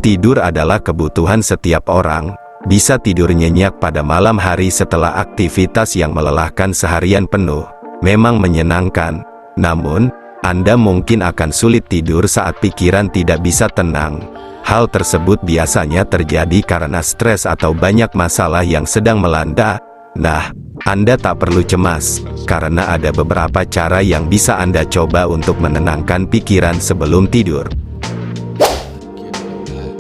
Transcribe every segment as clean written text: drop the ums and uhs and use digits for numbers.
Tidur adalah kebutuhan setiap orang. Bisa tidur nyenyak pada malam hari setelah aktivitas yang melelahkan seharian penuh memang menyenangkan. Namun, Anda mungkin akan sulit tidur saat pikiran tidak bisa tenang. Hal tersebut biasanya terjadi karena stres atau banyak masalah yang sedang melanda. Nah, Anda tak perlu cemas, karena ada beberapa cara yang bisa Anda coba untuk menenangkan pikiran sebelum tidur.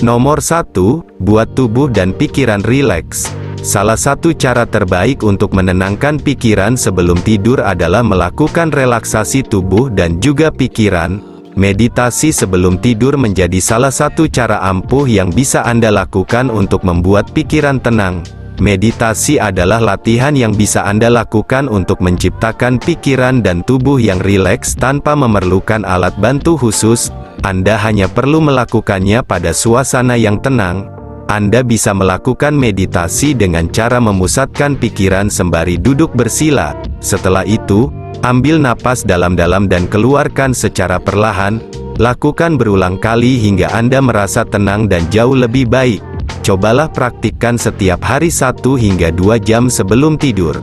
Nomor 1, buat tubuh dan pikiran rileks. Salah satu cara terbaik untuk menenangkan pikiran sebelum tidur adalah melakukan relaksasi tubuh dan juga pikiran. Meditasi sebelum tidur menjadi salah satu cara ampuh yang bisa Anda lakukan untuk membuat pikiran tenang. Meditasi adalah latihan yang bisa Anda lakukan untuk menciptakan pikiran dan tubuh yang rileks tanpa memerlukan alat bantu khusus. Anda hanya perlu melakukannya pada suasana yang tenang. Anda bisa melakukan meditasi dengan cara memusatkan pikiran sembari duduk bersila. Setelah itu, ambil napas dalam-dalam dan keluarkan secara perlahan. Lakukan berulang kali hingga Anda merasa tenang dan jauh lebih baik. Cobalah praktikkan setiap hari 1 hingga 2 jam sebelum tidur.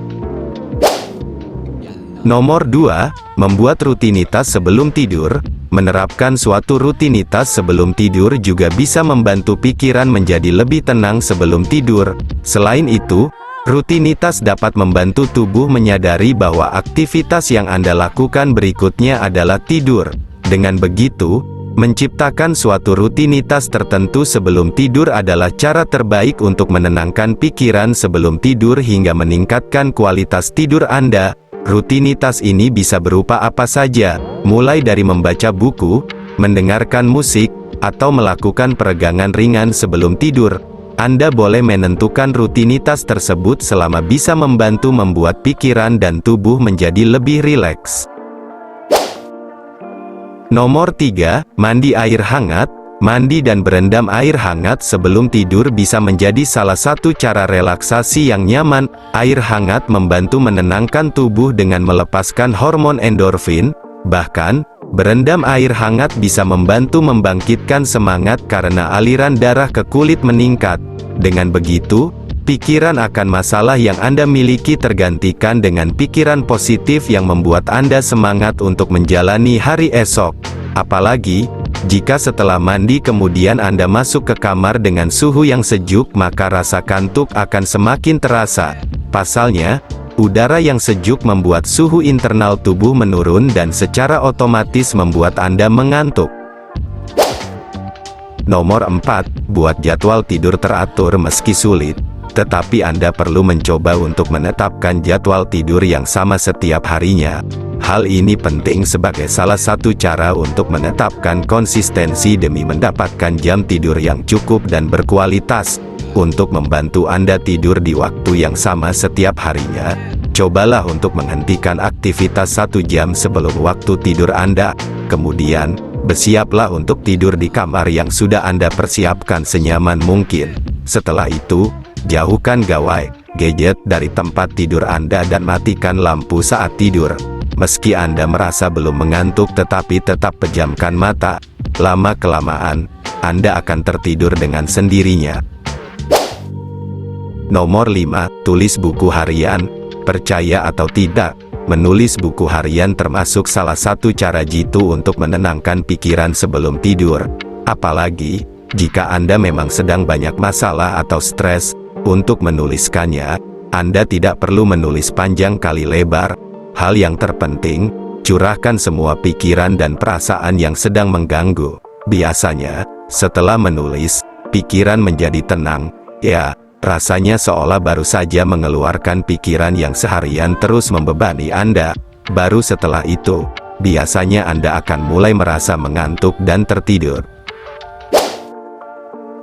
Nomor 2, membuat rutinitas sebelum tidur. Menerapkan suatu rutinitas sebelum tidur juga bisa membantu pikiran menjadi lebih tenang sebelum tidur. Selain itu, rutinitas dapat membantu tubuh menyadari bahwa aktivitas yang Anda lakukan berikutnya adalah tidur. Dengan begitu, menciptakan suatu rutinitas tertentu sebelum tidur adalah cara terbaik untuk menenangkan pikiran sebelum tidur hingga meningkatkan kualitas tidur Anda. Rutinitas ini bisa berupa apa saja, mulai dari membaca buku, mendengarkan musik, atau melakukan peregangan ringan sebelum tidur. Anda boleh menentukan rutinitas tersebut selama bisa membantu membuat pikiran dan tubuh menjadi lebih rileks. Nomor 3, mandi air hangat. Mandi dan berendam air hangat sebelum tidur bisa menjadi salah satu cara relaksasi yang nyaman. Air hangat membantu menenangkan tubuh dengan melepaskan hormon endorfin. Bahkan, berendam air hangat bisa membantu membangkitkan semangat karena aliran darah ke kulit meningkat. Dengan begitu, pikiran akan masalah yang Anda miliki tergantikan dengan pikiran positif yang membuat Anda semangat untuk menjalani hari esok. Apalagi, jika setelah mandi kemudian Anda masuk ke kamar dengan suhu yang sejuk, maka rasa kantuk akan semakin terasa. Pasalnya, udara yang sejuk membuat suhu internal tubuh menurun dan secara otomatis membuat Anda mengantuk. Nomor 4, buat jadwal tidur teratur meski sulit. Tetapi Anda perlu mencoba untuk menetapkan jadwal tidur yang sama setiap harinya. Hal ini penting sebagai salah satu cara untuk menetapkan konsistensi demi mendapatkan jam tidur yang cukup dan berkualitas. Untuk membantu Anda tidur di waktu yang sama setiap harinya, cobalah untuk menghentikan aktivitas 1 jam sebelum waktu tidur Anda. Kemudian, bersiaplah untuk tidur di kamar yang sudah Anda persiapkan senyaman mungkin. Setelah itu, jauhkan gawai, gadget dari tempat tidur Anda dan matikan lampu saat tidur. Meski Anda merasa belum mengantuk tetapi tetap pejamkan mata. Lama-kelamaan, Anda akan tertidur dengan sendirinya. Nomor 5, tulis buku harian. Percaya atau tidak, menulis buku harian termasuk salah satu cara jitu untuk menenangkan pikiran sebelum tidur. Apalagi, jika Anda memang sedang banyak masalah atau stres, untuk menuliskannya, Anda tidak perlu menulis panjang kali lebar. Hal yang terpenting, curahkan semua pikiran dan perasaan yang sedang mengganggu. Biasanya, setelah menulis, pikiran menjadi tenang. Ya, rasanya seolah baru saja mengeluarkan pikiran yang seharian terus membebani Anda. Baru setelah itu, biasanya Anda akan mulai merasa mengantuk dan tertidur.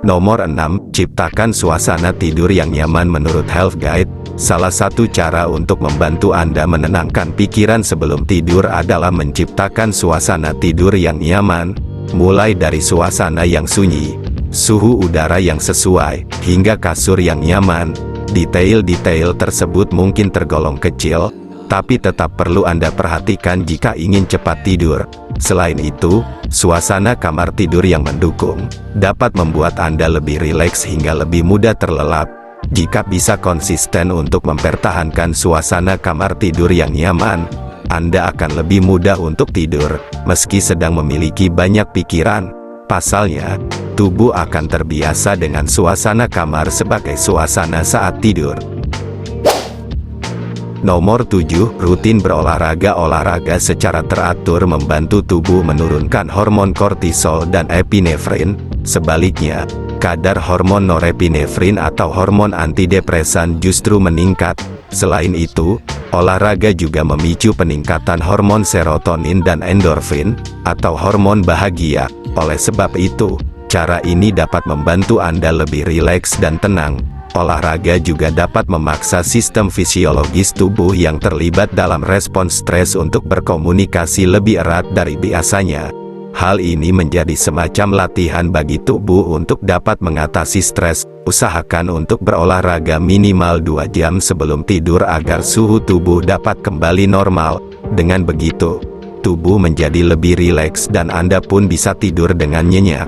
Nomor 6, ciptakan suasana tidur yang nyaman menurut Health Guide. Salah satu cara untuk membantu Anda menenangkan pikiran sebelum tidur adalah menciptakan suasana tidur yang nyaman. Mulai dari suasana yang sunyi, suhu udara yang sesuai, hingga kasur yang nyaman. Detail-detail tersebut mungkin tergolong kecil, tapi tetap perlu Anda perhatikan jika ingin cepat tidur. Selain itu, suasana kamar tidur yang mendukung dapat membuat Anda lebih rileks hingga lebih mudah terlelap. Jika bisa konsisten untuk mempertahankan suasana kamar tidur yang nyaman, Anda akan lebih mudah untuk tidur, meski sedang memiliki banyak pikiran. Pasalnya, tubuh akan terbiasa dengan suasana kamar sebagai suasana saat tidur. Nomor 7, rutin berolahraga. Olahraga secara teratur membantu tubuh menurunkan hormon kortisol dan epinefrin. Sebaliknya, kadar hormon norepinefrin atau hormon antidepresan justru meningkat. Selain itu, olahraga juga memicu peningkatan hormon serotonin dan endorfin, atau hormon bahagia. Oleh sebab itu, cara ini dapat membantu Anda lebih rileks dan tenang. Olahraga juga dapat memaksa sistem fisiologis tubuh yang terlibat dalam respons stres untuk berkomunikasi lebih erat dari biasanya. Hal ini menjadi semacam latihan bagi tubuh untuk dapat mengatasi stres. Usahakan untuk berolahraga minimal 2 jam sebelum tidur agar suhu tubuh dapat kembali normal. Dengan begitu, tubuh menjadi lebih rileks dan Anda pun bisa tidur dengan nyenyak.